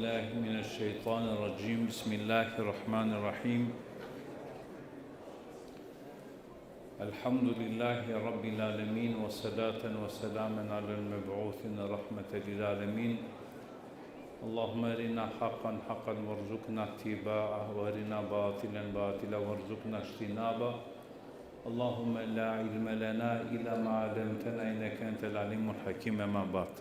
بالله من الشيطان الرجيم بسم الله الرحمن الرحيم الحمد لله رب العالمين والصلاة وسلاما على المبعوث رحمة للعالمين اللهم أرنا حقا حقا وارزقنا اتباعه وأرنا باطلا باطلا وارزقنا اجتنابه اللهم لا علم لنا إلا ما علمتنا إنك أنت العليم الحكيم ما بعد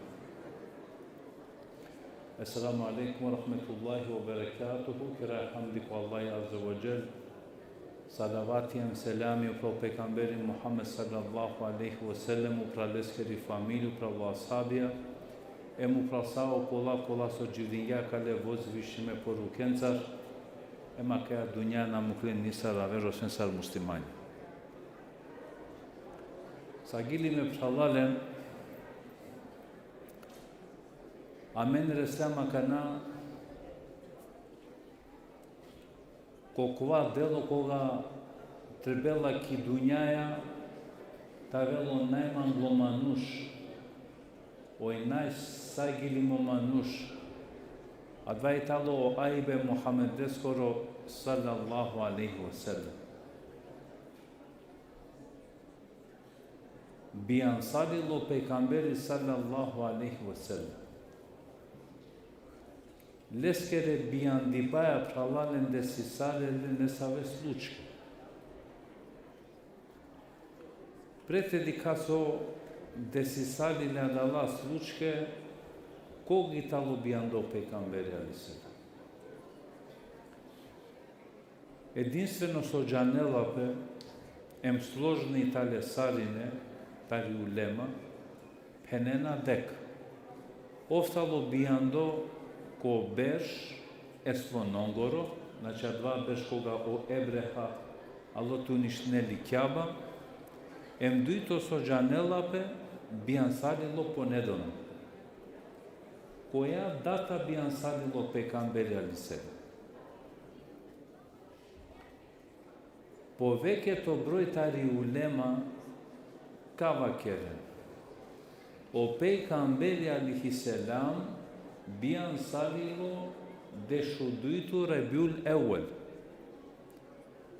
السلام عليكم ورحمة الله وبركاته كرا حمدك والله عز وجل صلواتي سلامي وبرو پیغمبر محمد صلى الله عليه وسلم وبرو لسكري فاميلي وبرو أصحابيا ему прасао кола со џивдинја кале возвишиме порукенцар ема каја дуња на муклен нисар аверо сенсар муслимани сагилиме пралален амен реслама кана кокова дело кога требела ки дуњаја тавело најман ломануш Oy saygili momanuş advaitalo o aybe Muhammed skoro sallallahu aleyhi ve sellem bi ansarilo peygamberi sallallahu aleyhi ve sellem leskere bi andibaya pralalen de sisarele ne save slučke pretedi kaso desisалиле дала случке коги тало бијандо пекамбери алиселам. Единствено со џанелапе ем сложни тале сарине, тари улема, пенена дека. Офтало бијандо ко беш еслононгоро, значи два беш кога о ебреха алото ништнели кјаба, ем дуито со џанелапе бијан салило понедоно. Која дата бијан салило пекамбери алиселам? Повеќето број тари улема кава керен. О пекамбери алиселам бијан салило дешудуито ребиул еуел.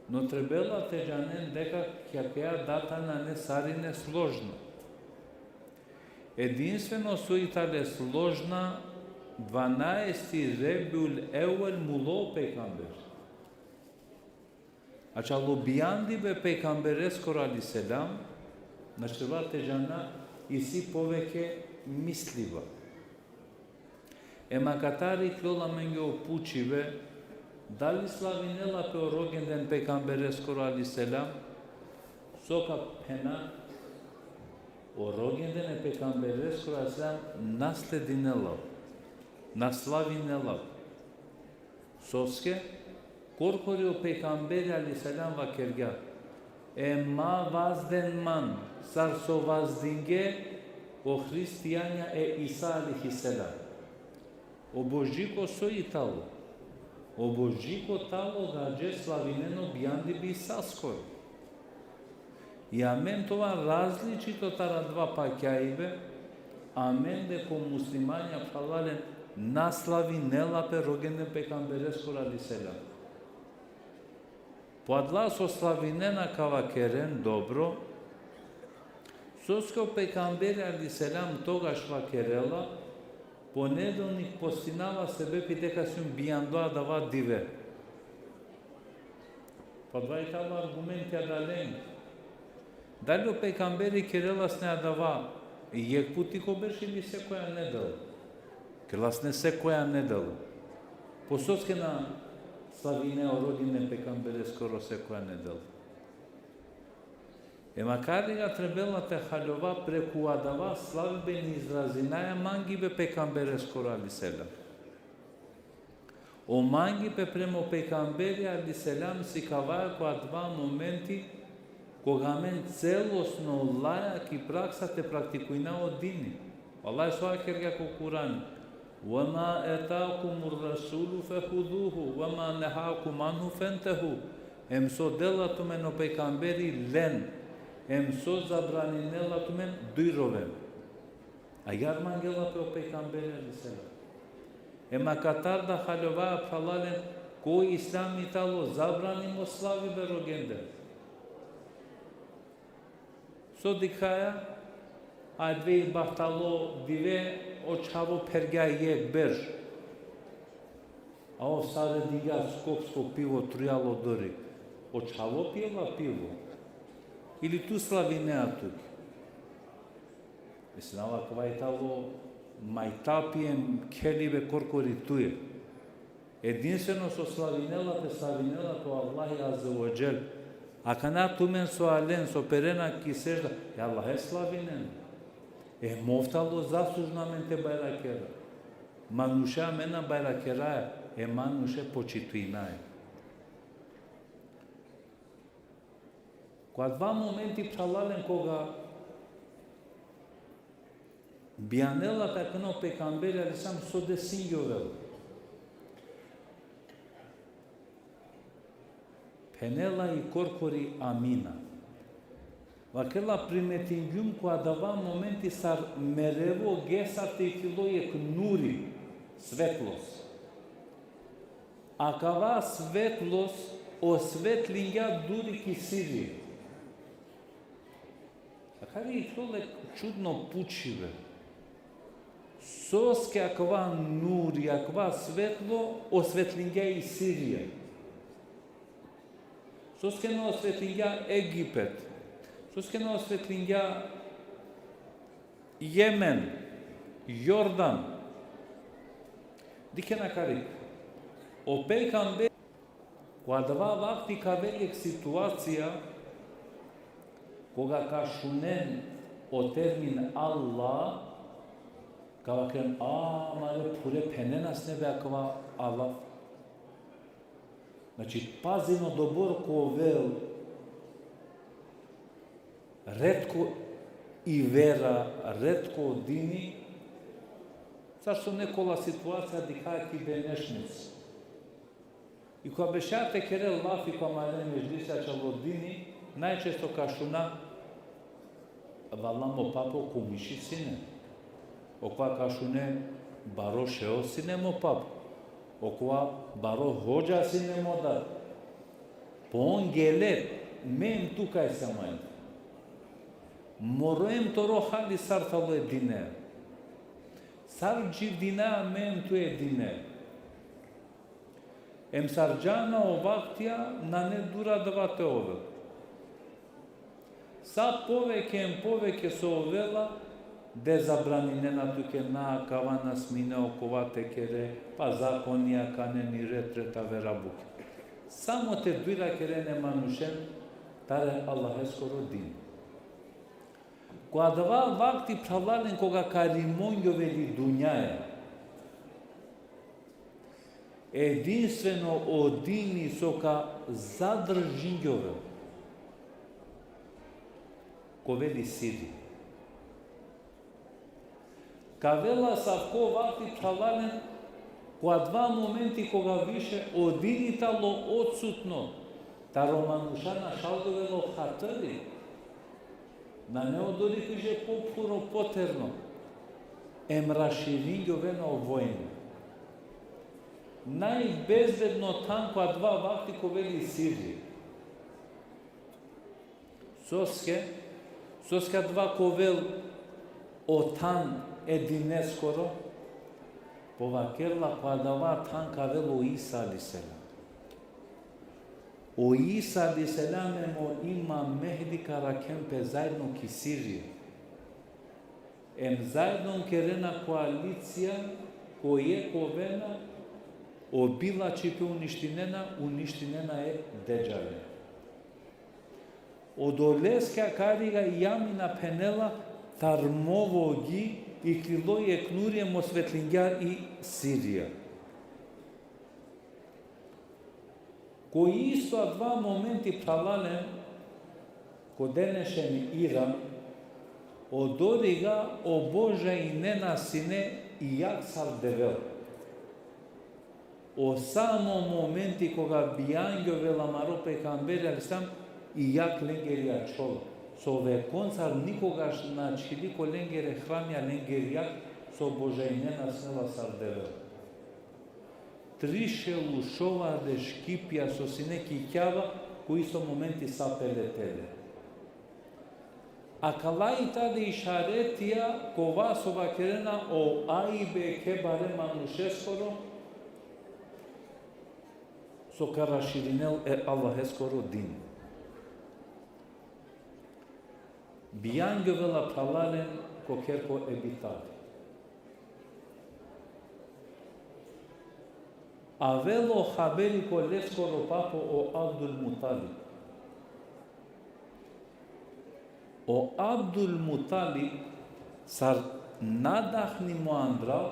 Но требела те џанен дека кјакеја дата на не сарине сложна. Единствено со итале сложна 12 ребиул еуел муло пекамбер. Ачало бијанди бе пекамберескор алиселам, значи те џана и си повеќе мислива. Ема катари клола менге опучиве дали славинела пе рогенден пекамберескор алиселам сока пена o rogендене пекамберескор алиселам наслединелав, наславинелав. Соске коркорио пекамбери алиселам ва кергја ема вазденман сар со ваздинге о христијања Иса алихиселам. О Божико со итало. O Божико тало гаđе славинено бијанди би саској. И амен това различито тара два паќајбе, амен деко муслимања фалален наславинелапе рогенден пекамберескор алиселам. Поадла со славинена кава керен добро, соско пекамбери алиселам тогаш ва керела, понедолник постинава себе питека сум бијандоа дава диве. Па два и тава аргументи адален. Дали пекамбери керелас не адава јек пути ко беше или секоја недела? Керелас не секоја недела. Посоцке на славине ородине пекамбери скоро секоја недела. Ема карига требела те халјова преку адава славбени изразинаја манги бе пекамберескор алиселам. О манги бе премо пекамбери алиселам си каваја која два моменти кога мен целосно лајак и пракса те практикујна од дини. Аллај соа кергја ко Куран. وَمَا أَتَاكُمُ الرَّسُولُ فَخُذُوهُ وَمَا نَهَاكُمْ عَنْهُ فَانْتَهُوا. Ем со делато мен о пекамбери лен. Ем со забранинелато мен дујровем. А јар мангела пе о пекамбери алиселам. Ема катар да халјоваа пралален кој ислам итало забранимо слави бе рогенден. Со дикаја, а две бахтало диве очаво пергја јек берж. А ов саде дига скопско пиво трујало дори. Очаво пила пиво. Или ту славинеа тук. Мислава квајтало мајтапием келибе коркори туе. Единствено со славинелата кој Аллах азza wa jal. А кана тумен со ален со перена ки сежда, Аллах е славинен. Мофтало заслужнаменте байракера. Мануша мена байракера мануше почитуинае. Кога два моменти пралален кога бијанелата кано пекамбери алисам со десињовел. Пенела и коркори амина. Вакела приметингјум која дава моменти сар мерево гесате и филојек нури, светлост. А кава светлост осветлиња дури ки сири. А каде и филојек чудно пучиве. Соске аква нури, аква светло осветлиња и Сирија. Соске на осветлиња Египет. Соске на осветлиња Јемен, Јордан. Дике на карик. Опекамбе, кога два вакти кавелек ситуација, кога кашунен о термин Аллах, кога кен, мале пуре пененас не бе аква Аллах. Значи, пазино добор ко вел, ретко и вера, ретко дини, зашто некола ситуација дихајки бенешници. И кога бешате кере лафи кога мален межлисача во дини, најчесто кашуна, валамо папо комиши сине. Оква кашуне баро шео сине мо папо. Оква баро ходжа сине мо да. Пон гелет, мен тукај самајн. Мороем торо хали сартало е дине. Сар джив дина мен ту е дине. Ем сарджана овактија на не дура двате овел. Са повеќе со овела, де забранинена туке на кавана смине оковате кере, па законија канени ретрета верабуке. Само те дуира кере не манушен, таре Аллах е скоро дин. Кога два вакти правален кога каримонјо вели дуњаја, единствено одини сока задржињове, ко вели сири. Кавела савко вакти правален, кога два моменти кога више одинитало отсутно, та романушана шалдовело хатари, на неодори каже попуро потерно, раширињовено војно. Најбезбедно там кога два вакти ко вели сири. Соске два ко вел отан едине скоро, повакерла кога дава тан ка вел о Иса алиселам. O Isa alaihissalam emo ima Mehdi karakempe zajedno ki Sirije. Zajedno kerena koalicija koja je kovena obila čipe uništinena je Deđale. Od Oleska kariga jamina penela tarmovogi i krilo je knurijem osvetlinjar i Sirija. Кои исто два моменти правален ко денешен Иран, одорига о Божа и нена сине и јак сар девел. О само моменти кога бијанјо вела маро пекамбери алисам и јак ленгерија чол. Со ове концар никогаш на чилико ленгере храмја ленгерија со Божа и нена сила сар девел. трише лушова де шкипја со сине киќава, кои со моменти са пелетеле. А калаи таде ишаретија кова со вакерена о аибе ке баре манушескоро со караширинел е Аллахескоро дин. Бијангевела пралален кокерко ебитали. Авело хабери колескоро папо о Абдул Муталиб. O Abdul Mutalib sar nadahni moandra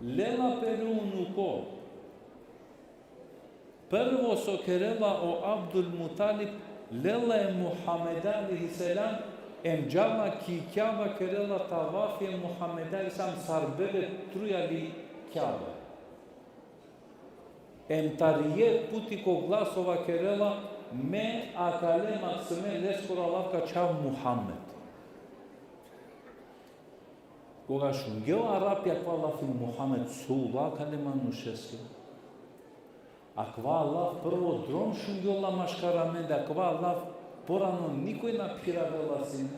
lela perunuko. Prvo so kerela o Abdul Mutalib lela e Muhammed alaihi salam emjama ki kjava kerela tavafi e Muhammed alaihi salam sarbeve trujali kjava. Emtarijet puti ko glasova kerela me akale maksime leskor Allahka čav Muhammed. Кога шунгел арапја ква фил Мухамед сула кале манушески. А ква Аллах прво дром шунгела машкарамен, да ква Аллах порано никој на пиравела сине.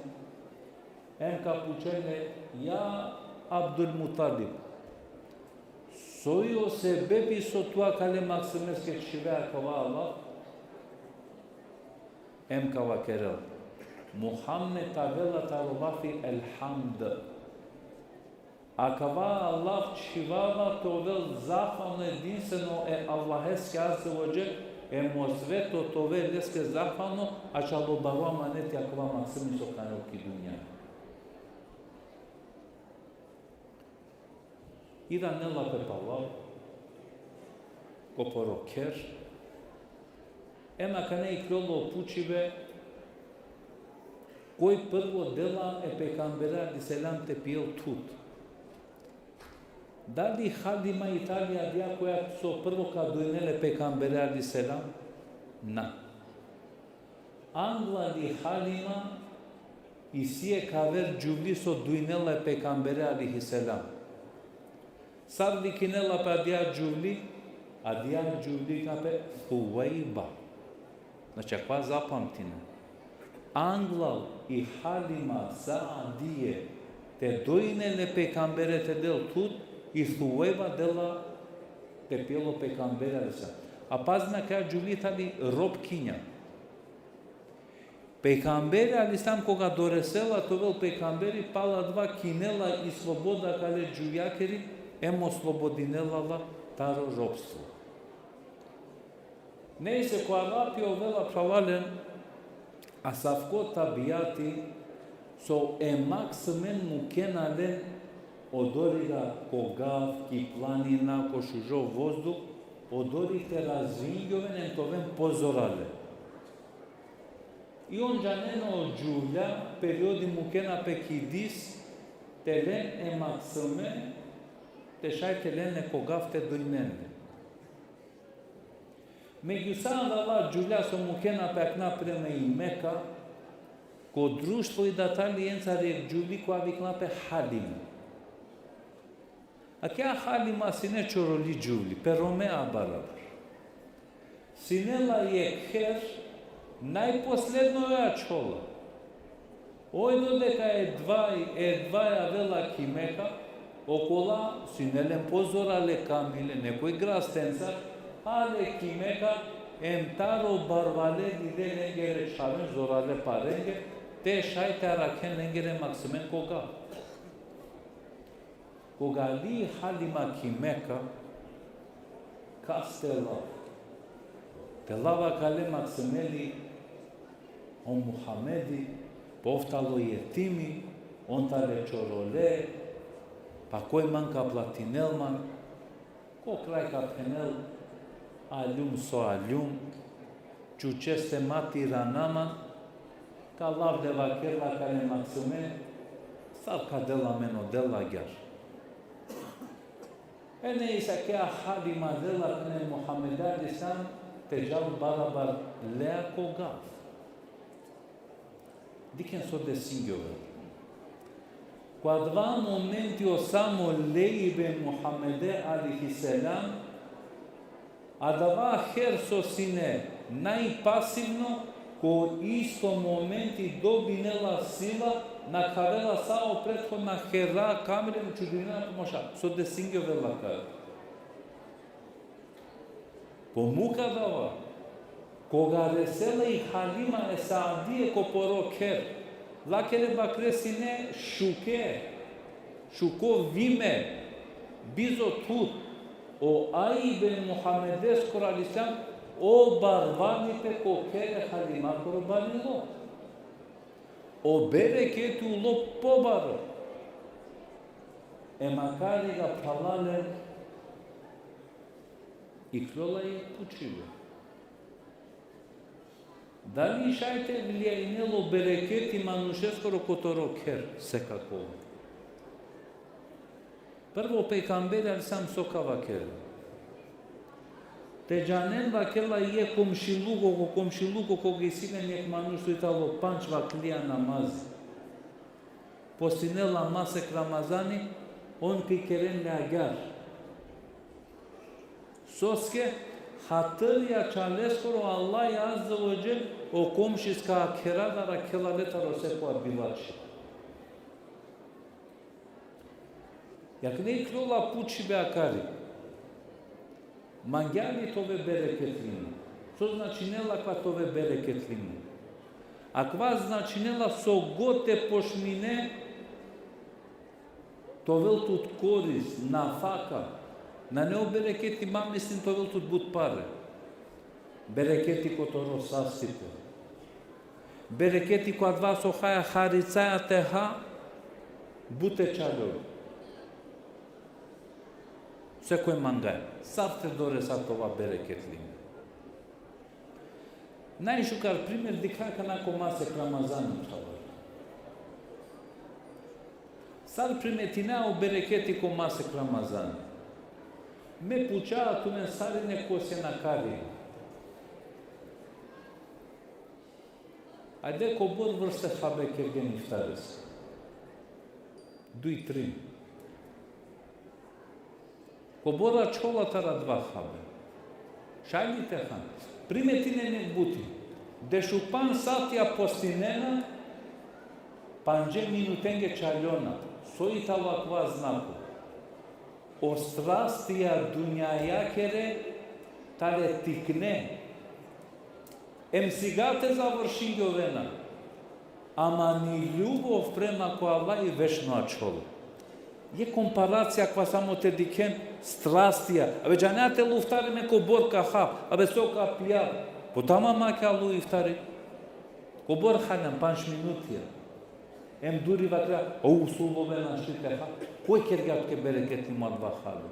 Ем капучене ја Абдул Муталиб. Сојо се беби со туа кале максимеске чивеа ква Аллах. Ем кава керел. Мухамед тавела таровафи елхамд. А кава Аллах чивава товел захвално единствено е Аллахеске Аззе ва Џел е мосвето тове леске захвално, а чалобава манети аква максими со канелки дуња. И да не лапепала, копоро кер, ема кане и кроло пучиве, кој прво дела е пекамбера алейхиселам те пиел тут. Дали Халима Италија дија која со прво ка дојнеле пекамбера алейхиселам? На. Англа ли Халима и сие кавер џувли со дојнеле пекамбера алейхиселам. Сарди кинела па дија џувли, а дија џувли капе Хувајба. Значи, аква запамтина. Англа и Халима Саадие те дојнеле пекамберете дел тут, и Хуева дела те пиело пекамбера леса. А пазна каја џулитали робкиња. Пекамбера алисам кога доресела товел пекамбери пала два кинела и слобода кале џујакери емо слободинелала таро робство. Не се која рапио вела правален а савко табијати со емаксмен мукенален одорига когав ки планина, ко шужо воздух, одорите развињовен ентовен позорале. И он джанено џулја, периоди мукена пекидис, телен емаксмен, те шај телен не когав те дојнене. Меѓусам дала џулја со мукена пекна преме и Мека, ко друштво и датали енцаре џули која викнапе Халима. A kja Halima sine čoroli џувли, перомеа барабар. Синела е кхер, најпоследно ја чола. Ој додека едваја вела кимека, окола синелен позорале камиле, некој грастенца, але кимека, емтаро барвале диде ненгере шавен зорале паренге, те шајте аракен ненгере максимен кога. Кога ли Халима кимека, кастела, телава кале максимели, он Мухамеди, повтало јетими, он тале чороле, па кој манка платинелман, ко крај капенел, алјум со алјум, чучесте мати ранаман, ка лавде вакерла кале максиме, савка дела мено дела гјар. Ene isa kea Halima dela kene Muhammed aleyhisselam tejal barabar lea kogav. Diken so de singove. Qua dva momenti o samo leibe Muhammed aleyhisselam a dava her со сине најпасивно, ко исто моменти добинела сила на кавела сао претходна хера камерен чудина моша со десингё велака. Помука дава, кога ресела и Халима е Саадие ко порокер, лакеле бакресине шуко виме, бизо тут, o aibe Muhammedes koralisam o barvanite ko kere Halima korbanilo. O bereketu lo pobaro. E makari ga palale и крола и пучило. Дали шајте влијајнело берекети манушескоро которо кер секако. Прво пейгамбер алисам сокава кер. Те джанен вакела е комшилуго кога исилен ек мануш суитало панч ваклија намаз. Постинела масек Рамазани, он пикерен лягар. Соске хатырја чалескоро Аллах азза ва џел о комшиска керадара келалетаро секоја билачи. Јак не крола пучи беакари. Мангјали тове берекетлини. Со значинела ква тове берекетлини. Аква значинела со готе пошмине товел тут корис, нафака. На нео берекети мамисин товел тут буд паре. Берекети которо сасите. Берекети која два сохаја харицаја теха буте чалјови. Секој мангај. Савте доре са това берекетлини. Најшукар пример дикака нако масек Рамазан чалови. Сар приметинеа берекети ко масек Рамазан. Ме пучаат умен сарине ко се накари. Ајде ко бор врсте хабе керген ифтарес. 2-3. Ко бора чолатара 2 хабе. Шајдите хан. Приметине не бути. Дешупан сатија постинена, панџе минутенге чалјона. Соита ваква знаку. Острастија дуњаја кере тале тикне. Сигате заврши јовена. Ама ни љубов према ко Аллах и вечно ачолу. Е компарација ква само те дикен страстија. Абе џанеате луфтариме ко борка хаб. Абе сока пија. Потама мака лу ифтари. Ко бор ханам 5 минутија. Дури вакра, условена шите хаб. Кој кергат ке берекет има 2 хаби?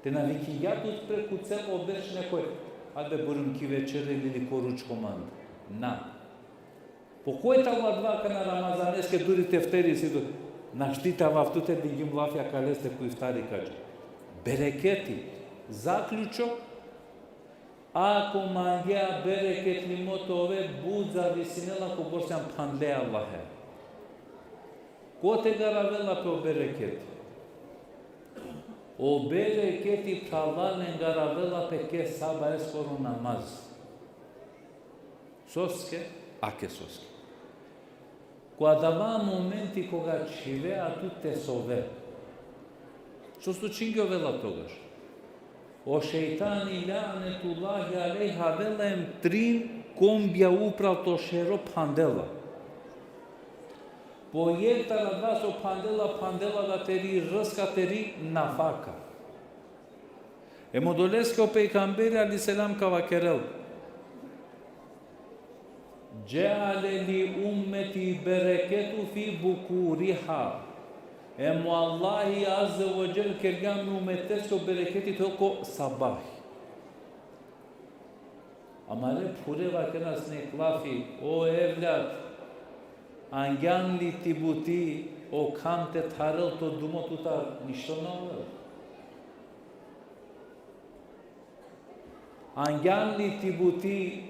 Те навикијатот преку цело обеш некој, аде бурим ки вечере или коруч команд. На. По кој тава 2 кана Рамазанеске дури тефтери си до наштита вафтуте да ги млафја калесте кој ифтари каѓа. Берекети. Заклучок. Ако мангеа берекет лимото ове буд зависинела ко борсјан панле Аллахе. Ко те гаравела пе о берекет? О берекети правален гаравела пе ке саба ескоро намаз. Соске, аке соске. Кога дава моменти кога чивеа туте сове. Што случи ги овела тогаш? O šeitani la'netullahi alejha vela em trin kombja upra to shero pandela. Po jeta la dva so pandela da teri rëska teri nafaka. E modoleske o pejgamberi aliselam ka vakerel. Gjale li ummeti bereketu fi bukuriha. Ему Аллахи азза ва џел кергам уметеско берекети толку сабах. Амале пуре вакенас не клафи, о евлят, ангјан ли ти бути, о кам те тарел то думотута, ништо не ове. Ангјан ли ти бути,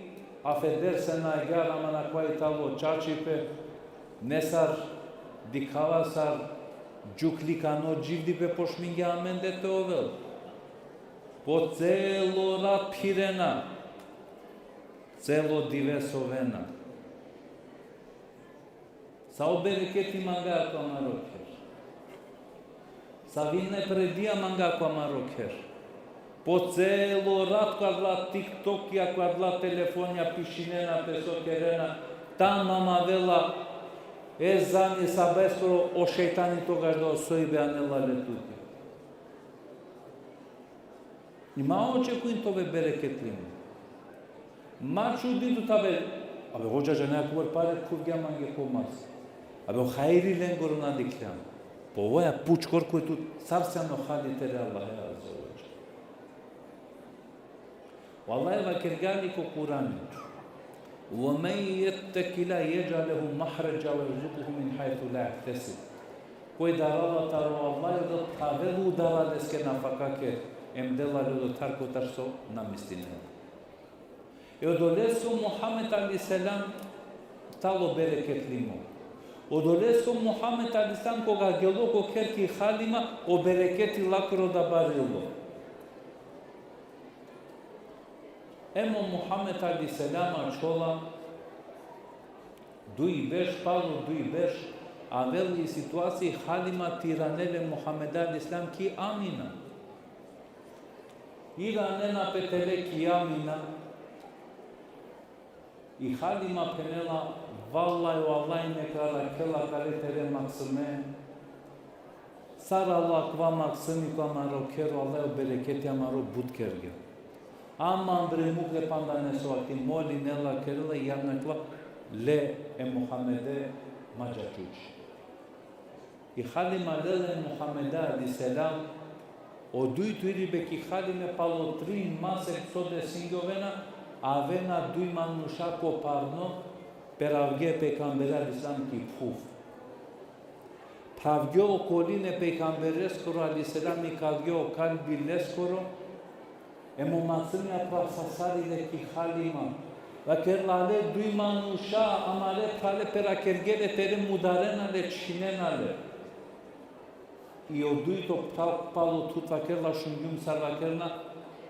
афедер се најгар, ама на кој тало чачипе, несар, дикавасар, Джукликано дживди пе пошмингја амендете овел. по цело рапирена, цело дивесовена. Са оберекети мангако марокер. Са вине предија мангако марокер. По цело рад квадрат тикток, ја квадрат телефонија пишинена, песокерена, там мамавела езани са бескоро о шејтани тогаш да осојбе анела летути. Нима очекуин тоа берекетлимо. Ма чудито табе, абе ходжа жена кувар паре кувгја манге комас. Абе хајри ленгор надиклям. По овоја пучкор кој тут савсено хади тере Аллах аззаваџал. Валлаhi ва кергани ко Курани. وَمَنْ يَتَّقِ اللَّهَ يَجْعَلْ لَهُ مَخْرَجًا وَيَرْزُقْهُ مِنْ حَيْثُ لَا يَحْتَسِبُ. Кој дарава таро Аллах да тавелу дава деске нафакаке емдела лудо тарко тарсо намистине. И одолесо Мухамед алейхиссалам тало берекетлимо. Одолесо Мухамед алейхиссалам кога гелоко керки халима о берекети лакро да барило. Емо Мухамед алейхиссалам ачола дуи беш пало дуи беш авели ситуации халима тиранеле Мухамед алейхиссалам ки амина. Иранена петеле ки амина. И халима пенела валлај валлај некара кела каретере максиме сарала ква максими ква марокеро Аллај берекети амаро будкерге. Аман бремукле пандане соати моли нела керела јаднакла ле е Мухамеде маджачуч. И халима леле Мухамеде алейхиссалам одуиту ирибе ки халиме пало 3 масек соде синговена avena dui manusha koparno peravge peygamber aleyhisselam ki puf. Pravgyo koline peygamberes koro aleyhisselam ikavgyo kalbiles koro emo matsina prasasari le ki halima ve kerlale dui manusha amale prale perakergele tere mudarena le çinena le. I odui to palo tutva kerla shungum sarvakerna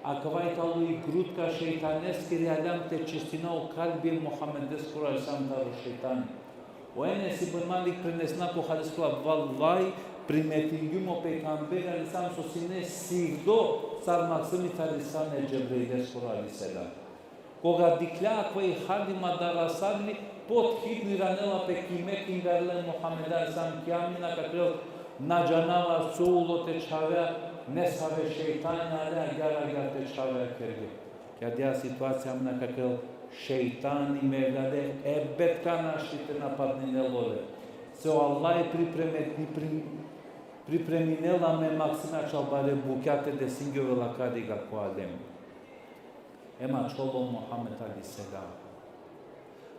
аквајталу и грудка шејтанески реалямте чистина о калби Мухамедес Курасам таро шејтани. Оене си бърмалик пренесна по хадискла валлај приметингюмо пейгамбер алисам со сине сигдо сар максими тарисане Джебреилес Куралиселам. Кога дикля аквај халима дарасарли под хидни ранела пекимек ингарлен Мухамед алисам киамина какрел наджанава соулоте чавеа несаве шејтани алеа гара чавеа керге. Кадеа ситуација мна какел шејтани ме гаде ебетка нашите нападнинелоле. Се Аллај припреминела ме максина чалбаре букјате десингјове лакадига коадем. Ема чоло Мухамед алейхиссалам.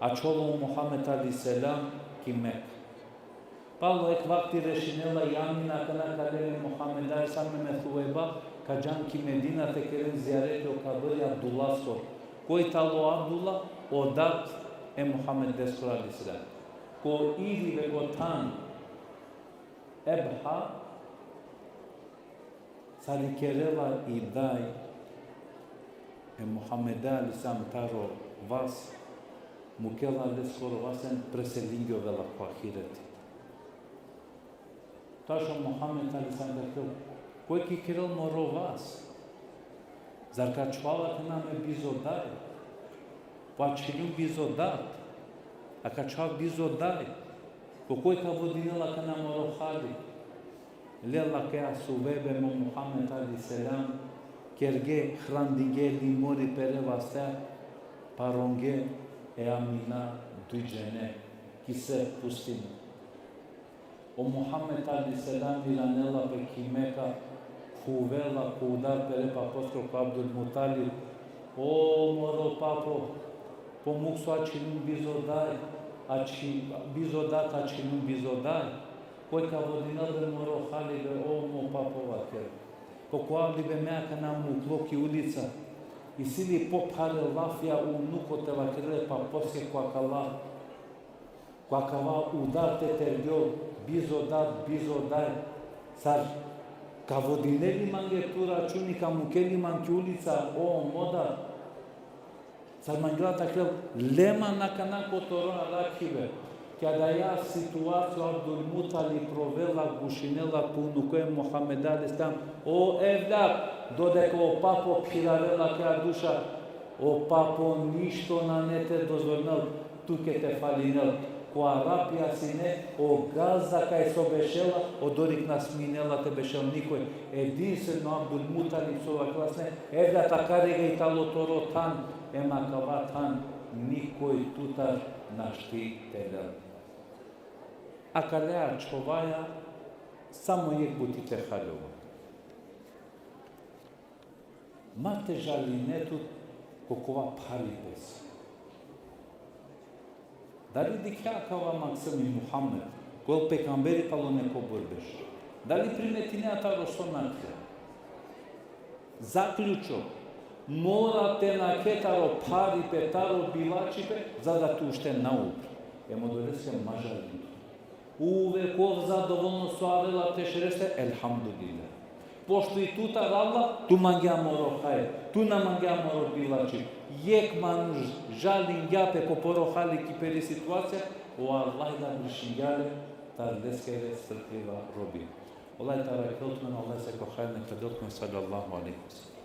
А чоло Мухамед алейхиссалам ки Мек. Пало ек вакти решинела јамина кана калеме Мухамед алейхиссалам ме thueba каџан ки Медина те керен зиарете о кабри Абдулла со. Кој тало Абдулла одат е Мухамед деско алейхиссалам. Ко иди ве го тан ебха сали керела и дай е Мухамед алейхиссалам таро вас мукела дескоро васен преселингјо вела по ахирети. Ташо Мухамед алейхиссалам декел, кој ки керел моро вас? Зар качвалат наме бизодај? Пачилю бизодат, а качав бизодај. Кој ка водинела кана моро хали? Лела ке асувебе мо Мухамед алейхиссалам керге храндиге лимори пере васте паронге е амина дујджене ки се пустиме. O Muhammed aleyhisselam viranela pe Kimeka, Fuvela, Kudar, pere papostro cu Abdul Mutalib. O moro papo, po muksu achinun bizodai, bizodat achinun bizodai. Poi ca vodinele moro halile, o mo papo vaker. Po cu abli be mea că n-am mukloki ulița. Isili pop hare lafia unuko te vakerele paposke cu akala. Cu akava udar te tergio. Bizodai, sar Ка водинели мангетура чуни ка мукели манки улица о мода. Сар мангелата крел лема на кана которона ракиве. Ке да ја ситуација Абдулмутали провела гушинела пуну кој Мохамед алейхиссалам о евлак додека о папо пхирарела каја душа о папо ништо на не те дозволнел туке те фалинел која рапија сине о газа кај со бешела о дорик на сминела те бешел никој единствено Абдулмутали со ова класне евла такарега и талоторо тан ема кава тан никој тута нашти телел. А калеа човаја само јек бутите халево. Мате жалинету кокова пари пес. Дали дикјакава Максими Мухаммед, кој пекамбери пало неко борбеш? Дали приметинеата росонакја? Заклучок, морате на кетаро пари петаро билачипе, за да ту уште наупи. Емо доресе мажалинто. Увеков задоволно соавела тешересте, елхамдулилlah. Пошто и тута радла, ту мангја моро хај, ту на мангја моро билачи. Јек мануш жалин јапе ко порохали кипери ситуација, о Аллах да бришињале, тар дескере стрплива роби. Олај тара келтмен, Олај се кохајне каделтмен, салlallahu алейхи.